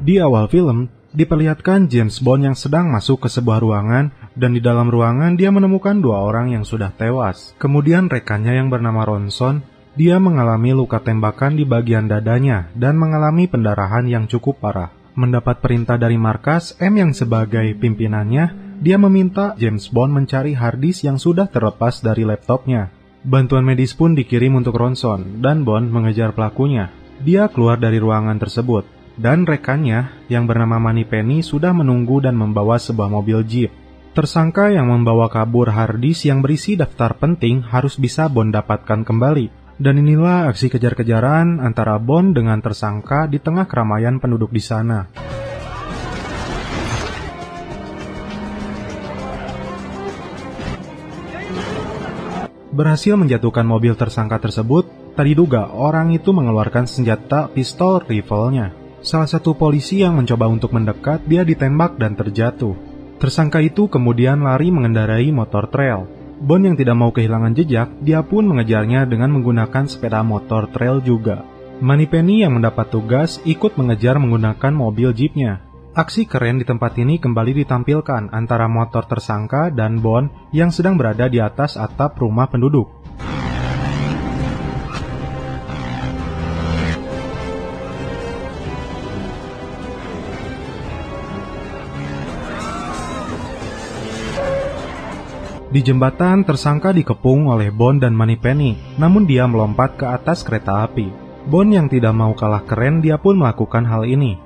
Di awal film, diperlihatkan James Bond yang sedang masuk ke sebuah ruangan, dan di dalam ruangan dia menemukan 2 orang yang sudah tewas. Kemudian rekannya yang bernama Ronson, dia mengalami luka tembakan di bagian dadanya dan mengalami pendarahan yang cukup parah. Mendapat perintah dari markas, M yang sebagai pimpinannya, dia meminta James Bond mencari harddisk yang sudah terlepas dari laptopnya. Bantuan medis pun dikirim untuk Ronson, dan Bond mengejar pelakunya. Dia keluar dari ruangan tersebut, dan rekannya yang bernama Moneypenny sudah menunggu dan membawa sebuah mobil jeep. Tersangka yang membawa kabur harddisk yang berisi daftar penting harus bisa Bond dapatkan kembali. Dan inilah aksi kejar-kejaran antara Bond dengan tersangka di tengah keramaian penduduk di sana. Berhasil menjatuhkan mobil tersangka tersebut, tak diduga orang itu mengeluarkan senjata pistol rifle-nya. Salah satu polisi yang mencoba untuk mendekat, dia ditembak dan terjatuh. Tersangka itu kemudian lari mengendarai motor trail. Bond yang tidak mau kehilangan jejak, dia pun mengejarnya dengan menggunakan sepeda motor trail juga. Moneypenny yang mendapat tugas ikut mengejar menggunakan mobil jeepnya. Aksi keren di tempat ini kembali ditampilkan antara motor tersangka dan Bond yang sedang berada di atas atap rumah penduduk. Di jembatan, tersangka dikepung oleh Bond dan Moneypenny, namun dia melompat ke atas kereta api. Bond yang tidak mau kalah keren, dia pun melakukan hal ini.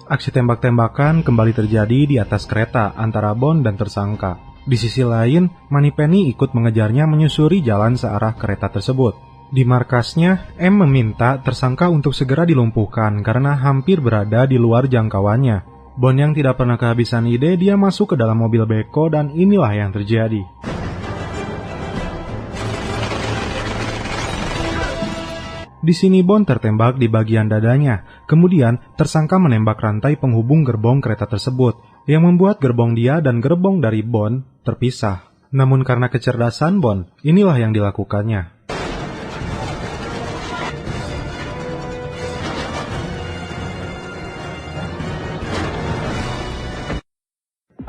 Aksi tembak-tembakan kembali terjadi di atas kereta antara Bond dan tersangka. Di sisi lain, Moneypenny ikut mengejarnya menyusuri jalan searah kereta tersebut. Di markasnya, M meminta tersangka untuk segera dilumpuhkan karena hampir berada di luar jangkauannya. Bond yang tidak pernah kehabisan ide, dia masuk ke dalam mobil beko dan inilah yang terjadi. Di sini Bond tertembak di bagian dadanya. Kemudian tersangka menembak rantai penghubung gerbong kereta tersebut, yang membuat gerbong dia dan gerbong dari Bond terpisah. Namun karena kecerdasan Bond, inilah yang dilakukannya.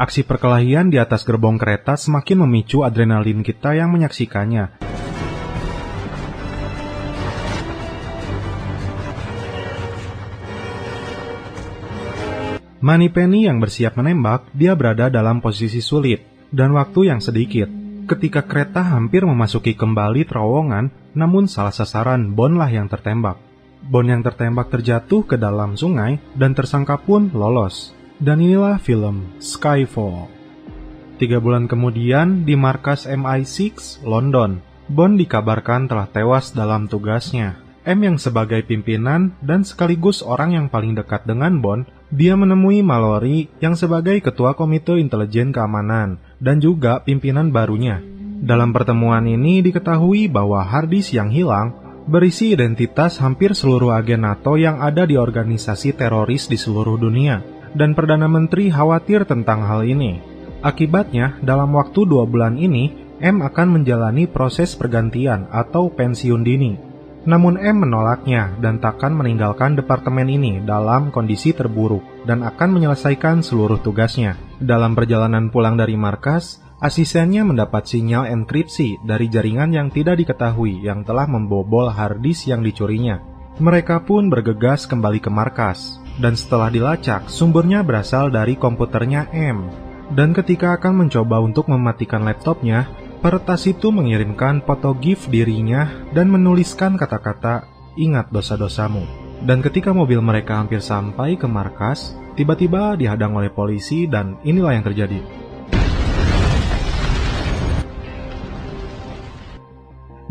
Aksi perkelahian di atas gerbong kereta semakin memicu adrenalin kita yang menyaksikannya. Moneypenny yang bersiap menembak, dia berada dalam posisi sulit dan waktu yang sedikit. Ketika kereta hampir memasuki kembali terowongan, namun salah sasaran, Bondlah yang tertembak. Bond yang tertembak terjatuh ke dalam sungai dan tersangka pun lolos. Dan inilah film Skyfall. 3 bulan kemudian, di markas MI6, London, Bond dikabarkan telah tewas dalam tugasnya. M yang sebagai pimpinan dan sekaligus orang yang paling dekat dengan Bond, dia menemui Mallory yang sebagai ketua Komite Intelijen Keamanan dan juga pimpinan barunya. Dalam pertemuan ini diketahui bahwa harddisk yang hilang berisi identitas hampir seluruh agen NATO yang ada di organisasi teroris di seluruh dunia. Dan Perdana Menteri khawatir tentang hal ini. Akibatnya, dalam waktu 2 bulan ini, M akan menjalani proses pergantian atau pensiun dini. Namun M menolaknya dan takkan meninggalkan departemen ini dalam kondisi terburuk dan akan menyelesaikan seluruh tugasnya. Dalam perjalanan pulang dari markas, asistennya mendapat sinyal enkripsi dari jaringan yang tidak diketahui yang telah membobol harddisk yang dicurinya. Mereka pun bergegas kembali ke markas. Dan setelah dilacak, sumbernya berasal dari komputernya M. Dan ketika akan mencoba untuk mematikan laptopnya, peretas itu mengirimkan foto GIF dirinya dan menuliskan kata-kata, "Ingat dosa-dosamu." Dan ketika mobil mereka hampir sampai ke markas, tiba-tiba dihadang oleh polisi dan inilah yang terjadi.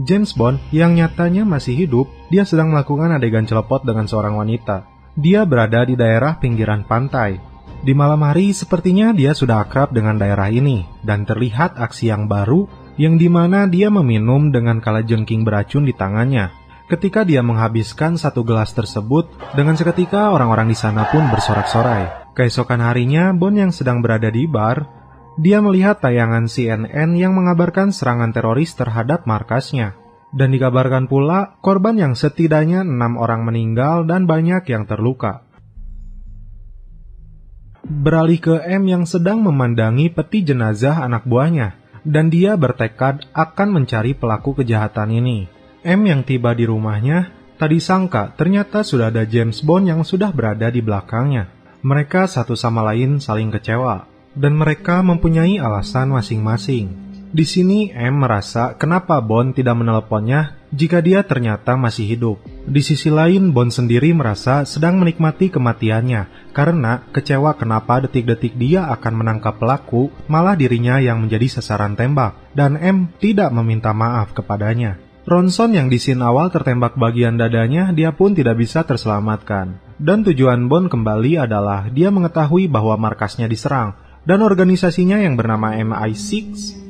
James Bond yang nyatanya masih hidup, dia sedang melakukan adegan celepot dengan seorang wanita. Dia berada di daerah pinggiran pantai. Di malam hari sepertinya dia sudah akrab dengan daerah ini dan terlihat aksi yang baru yang dimana dia meminum dengan kalajengking beracun di tangannya. Ketika dia menghabiskan 1 gelas tersebut, dengan seketika orang-orang di sana pun bersorak-sorai. Keesokan harinya, Bond yang sedang berada di bar, dia melihat tayangan CNN yang mengabarkan serangan teroris terhadap markasnya. Dan dikabarkan pula korban yang setidaknya 6 orang meninggal dan banyak yang terluka. Beralih ke M yang sedang memandangi peti jenazah anak buahnya, dan dia bertekad akan mencari pelaku kejahatan ini. M yang tiba di rumahnya, tak disangka ternyata sudah ada James Bond yang sudah berada di belakangnya. Mereka satu sama lain saling kecewa, dan mereka mempunyai alasan masing-masing. Di sini M merasa kenapa Bond tidak meneleponnya jika dia ternyata masih hidup. Di sisi lain Bond sendiri merasa sedang menikmati kematiannya karena kecewa kenapa detik-detik dia akan menangkap pelaku malah dirinya yang menjadi sasaran tembak, dan M tidak meminta maaf kepadanya. Ronson yang di scene awal tertembak bagian dadanya, dia pun tidak bisa terselamatkan. Dan tujuan Bond kembali adalah dia mengetahui bahwa markasnya diserang, dan organisasinya yang bernama MI6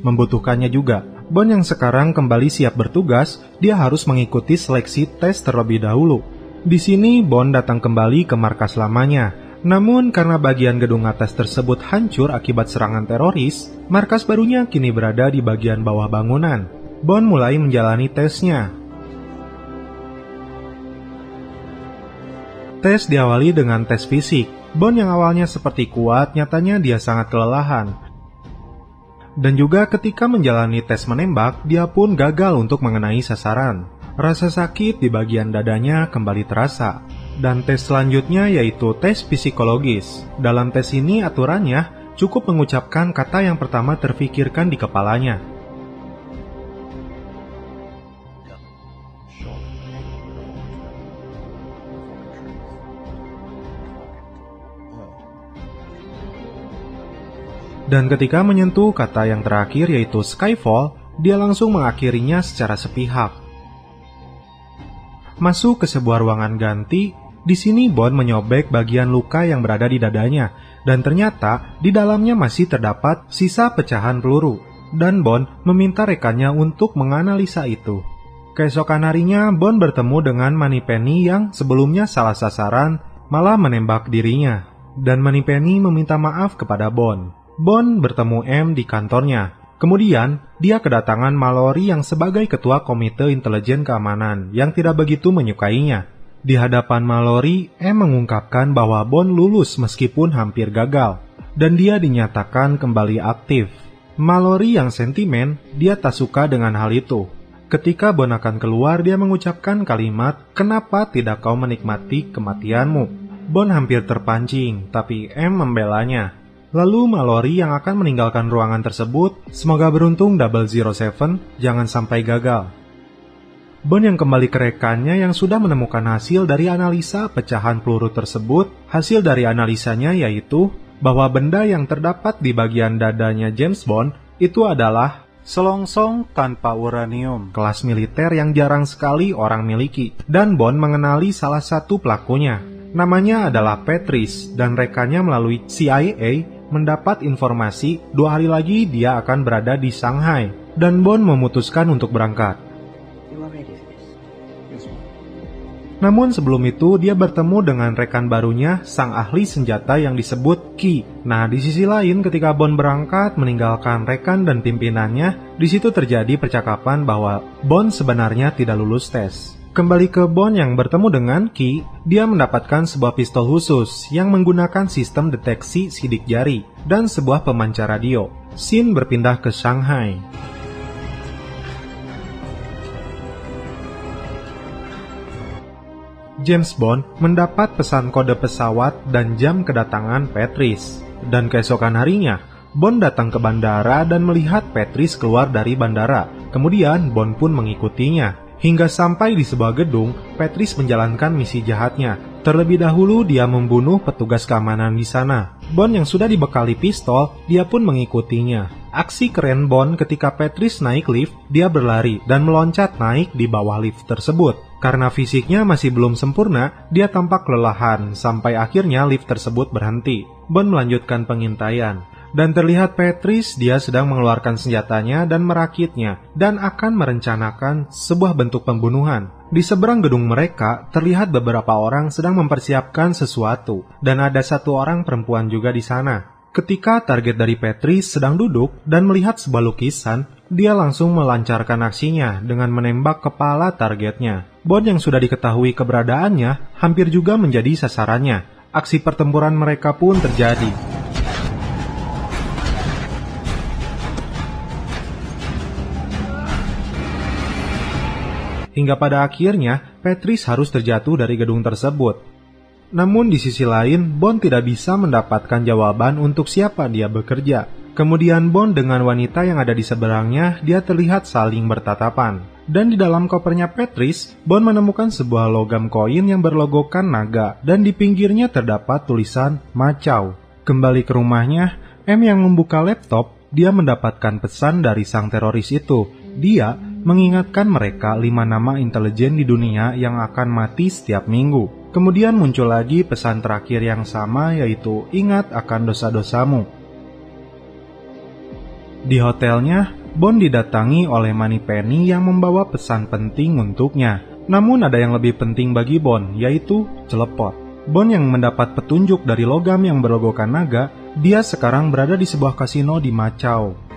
membutuhkannya juga. Bond yang sekarang kembali siap bertugas, dia harus mengikuti seleksi tes terlebih dahulu. Di sini Bond datang kembali ke markas lamanya. Namun karena bagian gedung atas tersebut hancur akibat serangan teroris, markas barunya kini berada di bagian bawah bangunan. Bond mulai menjalani tesnya. Tes diawali dengan tes fisik. Bond yang awalnya seperti kuat, nyatanya dia sangat kelelahan. Dan juga ketika menjalani tes menembak, dia pun gagal untuk mengenai sasaran. Rasa sakit di bagian dadanya kembali terasa. Dan tes selanjutnya yaitu tes psikologis. Dalam tes ini aturannya cukup mengucapkan kata yang pertama terfikirkan di kepalanya. Dan ketika menyentuh kata yang terakhir yaitu Skyfall, dia langsung mengakhirinya secara sepihak. Masuk ke sebuah ruangan ganti, di sini Bond menyobek bagian luka yang berada di dadanya, dan ternyata di dalamnya masih terdapat sisa pecahan peluru, dan Bond meminta rekannya untuk menganalisa itu. Keesokan harinya, Bond bertemu dengan Moneypenny yang sebelumnya salah sasaran, malah menembak dirinya, dan Moneypenny meminta maaf kepada Bond. Bond bertemu M di kantornya. Kemudian, dia kedatangan Mallory yang sebagai ketua Komite Intelijen Keamanan yang tidak begitu menyukainya. Di hadapan Mallory, M mengungkapkan bahwa Bond lulus meskipun hampir gagal, dan dia dinyatakan kembali aktif. Mallory yang sentimen, dia tak suka dengan hal itu. Ketika Bond akan keluar, dia mengucapkan kalimat, "Kenapa tidak kau menikmati kematianmu?" Bond hampir terpancing, tapi M membelanya. Lalu Mallory yang akan meninggalkan ruangan tersebut, semoga beruntung 007 jangan sampai gagal. Bond yang kembali ke rekannya yang sudah menemukan hasil dari analisa pecahan peluru tersebut. Hasil dari analisanya yaitu bahwa benda yang terdapat di bagian dadanya James Bond itu adalah selongsong tanpa uranium, kelas militer yang jarang sekali orang miliki. Dan Bond mengenali salah satu pelakunya. Namanya adalah Patrice, dan rekannya melalui CIA mendapat informasi 2 hari lagi dia akan berada di Shanghai, dan Bond memutuskan untuk berangkat. Namun sebelum itu dia bertemu dengan rekan barunya, sang ahli senjata yang disebut Key. Nah, di sisi lain ketika Bond berangkat meninggalkan rekan dan pimpinannya, di situ terjadi percakapan bahwa Bond sebenarnya tidak lulus tes. Kembali ke Bond yang bertemu dengan Key, dia mendapatkan sebuah pistol khusus yang menggunakan sistem deteksi sidik jari dan sebuah pemancar radio. Scene berpindah ke Shanghai. James Bond mendapat pesan kode pesawat dan jam kedatangan Patrice. Dan keesokan harinya, Bond datang ke bandara dan melihat Patrice keluar dari bandara. Kemudian Bond pun mengikutinya. Hingga sampai di sebuah gedung, Patrice menjalankan misi jahatnya. Terlebih dahulu dia membunuh petugas keamanan di sana. Bond yang sudah dibekali pistol, dia pun mengikutinya. Aksi keren Bond ketika Patrice naik lift, dia berlari dan meloncat naik di bawah lift tersebut. Karena fisiknya masih belum sempurna, dia tampak kelelahan sampai akhirnya lift tersebut berhenti. Bond melanjutkan pengintaian. Dan terlihat Patrice dia sedang mengeluarkan senjatanya dan merakitnya dan akan merencanakan sebuah bentuk pembunuhan. Di seberang gedung mereka terlihat beberapa orang sedang mempersiapkan sesuatu dan ada satu orang perempuan juga di sana. Ketika target dari Patrice sedang duduk dan melihat sebuah lukisan, dia langsung melancarkan aksinya dengan menembak kepala targetnya. Bond yang sudah diketahui keberadaannya hampir juga menjadi sasarannya. Aksi pertempuran mereka pun terjadi. Hingga pada akhirnya, Patrice harus terjatuh dari gedung tersebut. Namun di sisi lain, Bond tidak bisa mendapatkan jawaban untuk siapa dia bekerja. Kemudian Bond dengan wanita yang ada di seberangnya, dia terlihat saling bertatapan. Dan di dalam kopernya Patrice, Bond menemukan sebuah logam koin yang berlogokan naga, dan di pinggirnya terdapat tulisan Macau. Kembali ke rumahnya, M yang membuka laptop, dia mendapatkan pesan dari sang teroris itu. Dia mengingatkan mereka 5 nama intelijen di dunia yang akan mati setiap minggu. Kemudian muncul lagi pesan terakhir yang sama, yaitu ingat akan dosa-dosamu. Di hotelnya, Bond didatangi oleh Moneypenny yang membawa pesan penting untuknya. Namun ada yang lebih penting bagi Bond, yaitu celepot. Bond yang mendapat petunjuk dari logam yang berlogokan naga, dia sekarang berada di sebuah kasino di Macau.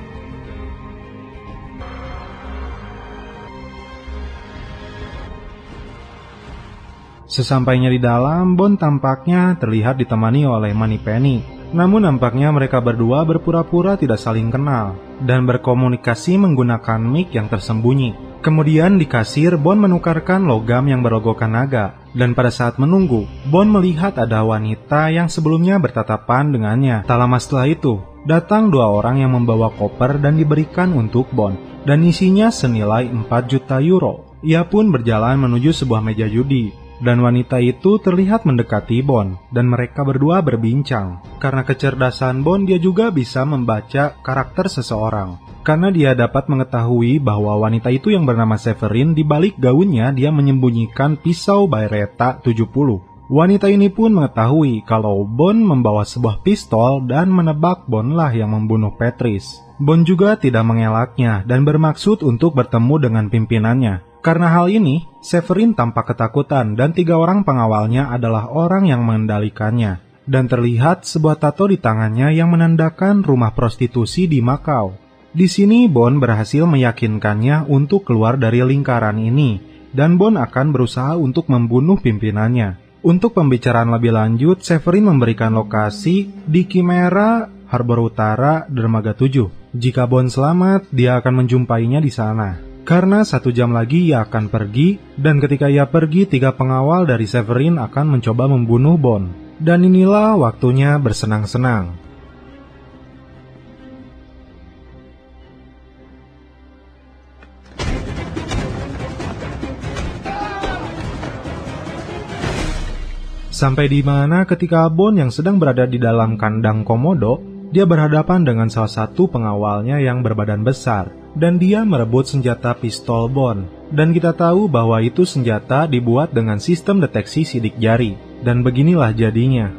Sesampainya di dalam, Bond tampaknya terlihat ditemani oleh Moneypenny. Namun nampaknya mereka berdua berpura-pura tidak saling kenal dan berkomunikasi menggunakan mic yang tersembunyi. Kemudian di kasir, Bond menukarkan logam yang berlogokan naga. Dan pada saat menunggu, Bond melihat ada wanita yang sebelumnya bertatapan dengannya. Tak lama setelah itu, datang 2 orang yang membawa koper dan diberikan untuk Bond. Dan isinya senilai 4 juta euro. Ia pun berjalan menuju sebuah meja judi. Dan wanita itu terlihat mendekati Bond, dan mereka berdua berbincang. Karena kecerdasan Bond, dia juga bisa membaca karakter seseorang. Karena dia dapat mengetahui bahwa wanita itu yang bernama Severin, di balik gaunnya dia menyembunyikan pisau Beretta 70. Wanita ini pun mengetahui kalau Bond membawa sebuah pistol dan menebak Bondlah yang membunuh Patrice. Bond juga tidak mengelaknya dan bermaksud untuk bertemu dengan pimpinannya. Karena hal ini, Severin tampak ketakutan dan 3 orang pengawalnya adalah orang yang mengendalikannya. Dan terlihat sebuah tato di tangannya yang menandakan rumah prostitusi di Macau. Di sini Bond berhasil meyakinkannya untuk keluar dari lingkaran ini, dan Bond akan berusaha untuk membunuh pimpinannya. Untuk pembicaraan lebih lanjut, Severin memberikan lokasi di Chimera Harbor Utara, Dermaga 7. Jika Bond selamat, dia akan menjumpainya di sana. Karena 1 jam lagi ia akan pergi, dan ketika ia pergi, 3 pengawal dari Severin akan mencoba membunuh Bond. Dan inilah waktunya bersenang-senang. Sampai di mana ketika Bond yang sedang berada di dalam kandang komodo, dia berhadapan dengan salah satu pengawalnya yang berbadan besar. Dan dia merebut senjata pistol Bond. Dan kita tahu bahwa itu senjata dibuat dengan sistem deteksi sidik jari. Dan beginilah jadinya.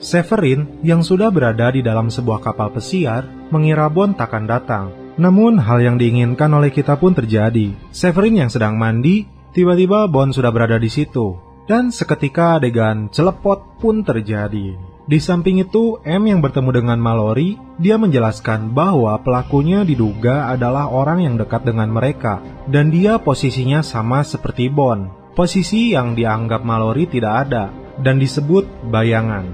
Severin yang sudah berada di dalam sebuah kapal pesiar mengira Bond takkan datang. Namun hal yang diinginkan oleh kita pun terjadi. Severin yang sedang mandi, tiba-tiba Bond sudah berada di situ. Dan seketika adegan celepot pun terjadi. Di samping itu, M yang bertemu dengan Mallory, dia menjelaskan bahwa pelakunya diduga adalah orang yang dekat dengan mereka, dan dia posisinya sama seperti Bond. Posisi yang dianggap Mallory tidak ada, dan disebut bayangan.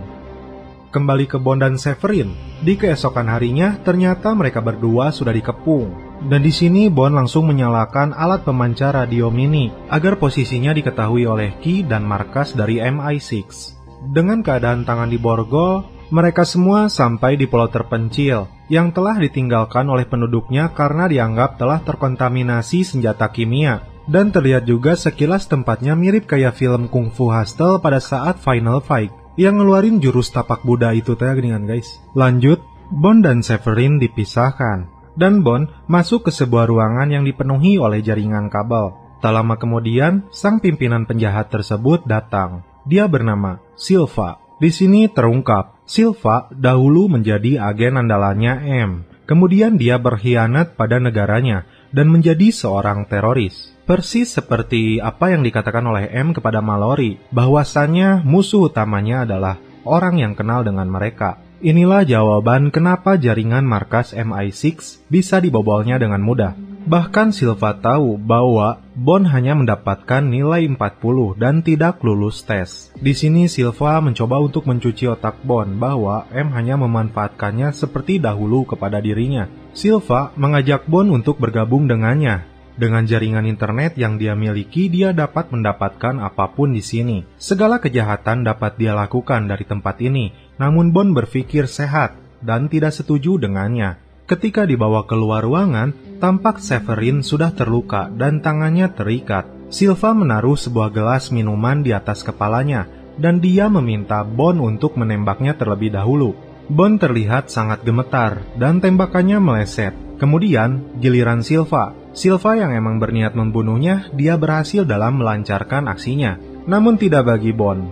Kembali ke Bond dan Severin, di keesokan harinya ternyata mereka berdua sudah dikepung. Dan di sini Bond langsung menyalakan alat pemancar radio mini, agar posisinya diketahui oleh Key dan markas dari MI6. Dengan keadaan tangan di borgol, mereka semua sampai di pulau terpencil yang telah ditinggalkan oleh penduduknya karena dianggap telah terkontaminasi senjata kimia. Dan terlihat juga sekilas tempatnya mirip kayak film Kung Fu Hustle pada saat Final Fight yang ngeluarin jurus tapak Buddha itu teh geningan guys. Lanjut, Bond dan Severin dipisahkan dan Bond masuk ke sebuah ruangan yang dipenuhi oleh jaringan kabel. Tak lama kemudian, sang pimpinan penjahat tersebut datang. Dia bernama Silva. Di sini terungkap, Silva dahulu menjadi agen andalannya M. Kemudian dia berkhianat pada negaranya dan menjadi seorang teroris. Persis seperti apa yang dikatakan oleh M kepada Mallory, bahwasannya musuh utamanya adalah orang yang kenal dengan mereka. Inilah jawaban kenapa jaringan markas MI6 bisa dibobolnya dengan mudah. Bahkan Silva tahu bahwa Bond hanya mendapatkan nilai 40 dan tidak lulus tes. Di sini Silva mencoba untuk mencuci otak Bond bahwa M hanya memanfaatkannya seperti dahulu kepada dirinya. Silva mengajak Bond untuk bergabung dengannya. Dengan jaringan internet yang dia miliki, dia dapat mendapatkan apapun di sini. Segala kejahatan dapat dia lakukan dari tempat ini, namun Bond berpikir sehat dan tidak setuju dengannya. Ketika dibawa keluar ruangan, tampak Severin sudah terluka dan tangannya terikat. Silva menaruh sebuah gelas minuman di atas kepalanya, dan dia meminta Bond untuk menembaknya terlebih dahulu. Bond terlihat sangat gemetar, dan tembakannya meleset. Kemudian, giliran Silva. Silva yang emang berniat membunuhnya, dia berhasil dalam melancarkan aksinya. Namun tidak bagi Bond.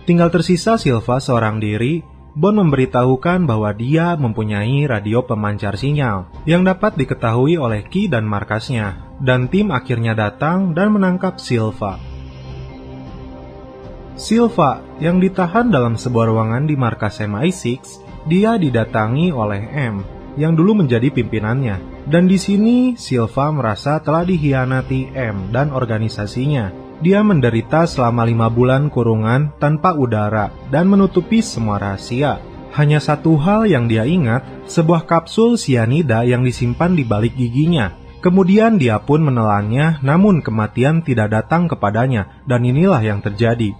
Tinggal tersisa Silva seorang diri. Bond memberitahukan bahwa dia mempunyai radio pemancar sinyal yang dapat diketahui oleh Key dan markasnya. Dan tim akhirnya datang dan menangkap Silva. Silva yang ditahan dalam sebuah ruangan di markas MI6, dia didatangi oleh M yang dulu menjadi pimpinannya. Dan di sini Silva merasa telah dikhianati M dan organisasinya. Dia menderita selama 5 bulan kurungan tanpa udara dan menutupi semua rahasia. Hanya satu hal yang dia ingat, sebuah kapsul sianida yang disimpan di balik giginya. Kemudian dia pun menelannya, namun kematian tidak datang kepadanya, dan inilah yang terjadi.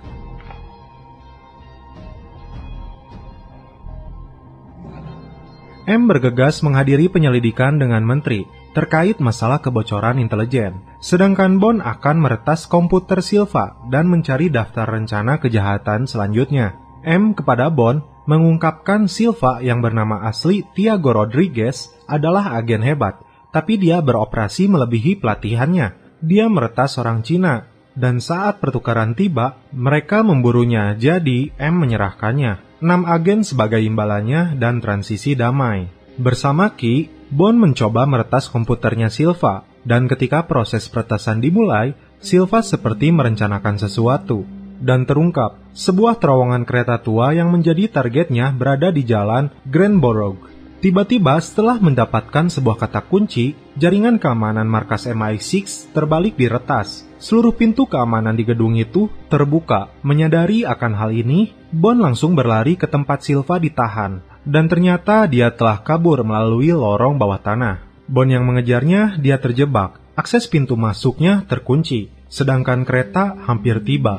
M bergegas menghadiri penyelidikan dengan menteri terkait masalah kebocoran intelijen. Sedangkan Bond akan meretas komputer Silva dan mencari daftar rencana kejahatan selanjutnya. M kepada Bond mengungkapkan Silva yang bernama asli Tiago Rodriguez adalah agen hebat, tapi dia beroperasi melebihi pelatihannya. Dia meretas orang Cina, dan saat pertukaran tiba, mereka memburunya, jadi M menyerahkannya. 6 agen sebagai imbalannya dan transisi damai. Bersama Key, Bond mencoba meretas komputernya Silva, dan ketika proses peretasan dimulai, Silva seperti merencanakan sesuatu. Dan terungkap, sebuah terowongan kereta tua yang menjadi targetnya berada di jalan Grand Borough. Tiba-tiba setelah mendapatkan sebuah kata kunci, jaringan keamanan markas MI6 terbalik diretas. Seluruh pintu keamanan di gedung itu terbuka. Menyadari akan hal ini, Bond langsung berlari ke tempat Silva ditahan. Dan ternyata dia telah kabur melalui lorong bawah tanah. Bond yang mengejarnya, dia terjebak. Akses pintu masuknya terkunci, sedangkan kereta hampir tiba.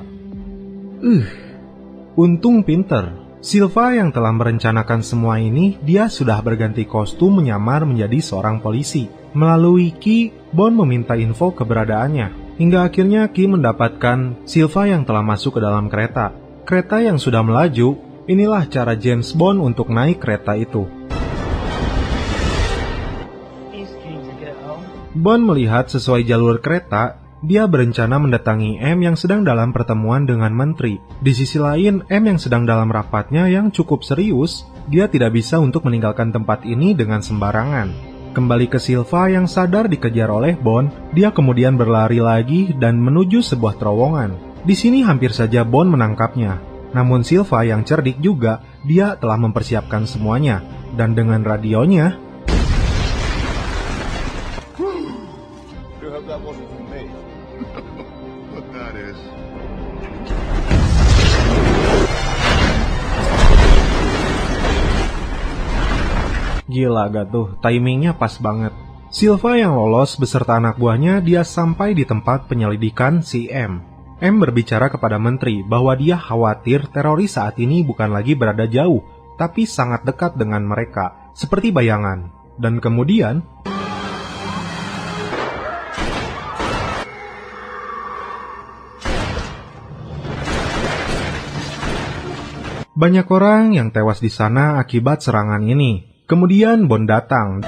Untung pinter. Silva yang telah merencanakan semua ini, dia sudah berganti kostum menyamar menjadi seorang polisi. Melalui Key, Bond meminta info keberadaannya. Hingga akhirnya Key mendapatkan Silva yang telah masuk ke dalam kereta. Kereta yang sudah melaju, inilah cara James Bond untuk naik kereta itu. Bond melihat sesuai jalur kereta, dia berencana mendatangi M yang sedang dalam pertemuan dengan menteri. Di sisi lain, M yang sedang dalam rapatnya yang cukup serius, dia tidak bisa untuk meninggalkan tempat ini dengan sembarangan. Kembali ke Silva yang sadar dikejar oleh Bond, dia kemudian berlari lagi dan menuju sebuah terowongan. Di sini hampir saja Bond menangkapnya. Namun Silva yang cerdik juga, dia telah mempersiapkan semuanya. Dan dengan radionya, gila gak tuh, timingnya pas banget. Silva yang lolos beserta anak buahnya, dia sampai di tempat penyelidikan si M. M berbicara kepada menteri bahwa dia khawatir teroris saat ini bukan lagi berada jauh, tapi sangat dekat dengan mereka, seperti bayangan. Dan kemudian, banyak orang yang tewas di sana akibat serangan ini. Kemudian Bond datang.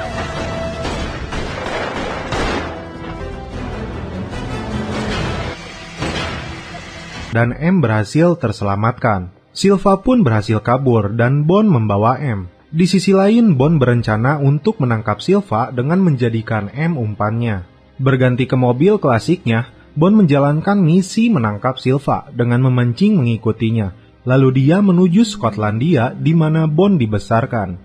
Dan M berhasil terselamatkan. Silva pun berhasil kabur dan Bond membawa M. Di sisi lain, Bond berencana untuk menangkap Silva dengan menjadikan M umpannya. Berganti ke mobil klasiknya, Bond menjalankan misi menangkap Silva dengan memancing mengikutinya. Lalu dia menuju Skotlandia di mana Bond dibesarkan.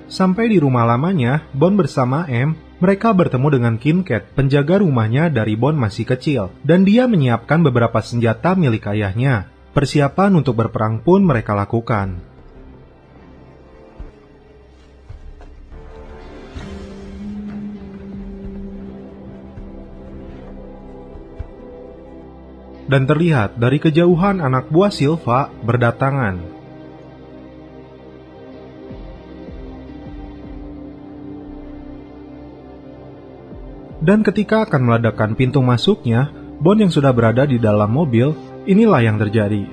Sampai di rumah lamanya, Bond bersama M, mereka bertemu dengan Kincaid, penjaga rumahnya dari Bond masih kecil, dan dia menyiapkan beberapa senjata milik ayahnya. Persiapan untuk berperang pun mereka lakukan. Dan terlihat dari kejauhan anak buah Silva berdatangan. Dan ketika akan meledakkan pintu masuknya, Bond yang sudah berada di dalam mobil, inilah yang terjadi.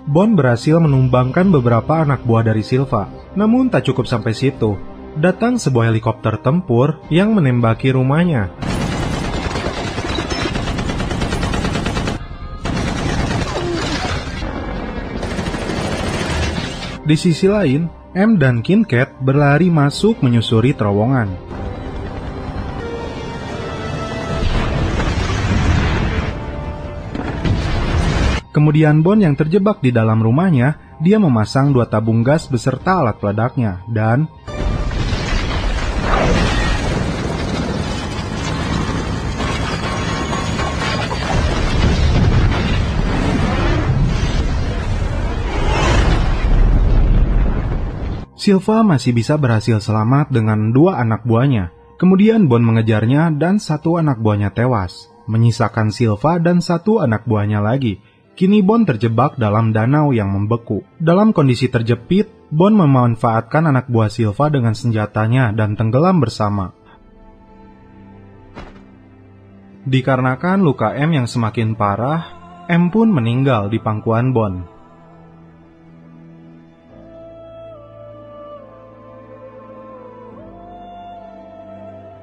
Bond berhasil menumbangkan beberapa anak buah dari Silva. Namun tak cukup sampai situ. Datang sebuah helikopter tempur yang menembaki rumahnya. Di sisi lain, M dan Kincaid berlari masuk menyusuri terowongan. Kemudian Bond yang terjebak di dalam rumahnya, dia memasang 2 tabung gas beserta alat peledaknya, dan Silva masih bisa berhasil selamat dengan 2 anak buahnya. Kemudian Bond mengejarnya dan 1 anak buahnya tewas, menyisakan Silva dan 1 anak buahnya lagi. Kini Bond terjebak dalam danau yang membeku. Dalam kondisi terjepit, Bond memanfaatkan anak buah Silva dengan senjatanya dan tenggelam bersama. Dikarenakan luka M yang semakin parah, M pun meninggal di pangkuan Bond.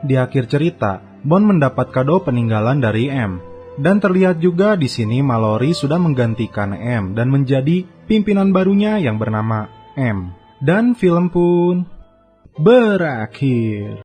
Di akhir cerita, Bond mendapat kado peninggalan dari M. Dan terlihat juga di sini Mallory sudah menggantikan M dan menjadi pimpinan barunya yang bernama M. Dan film pun berakhir.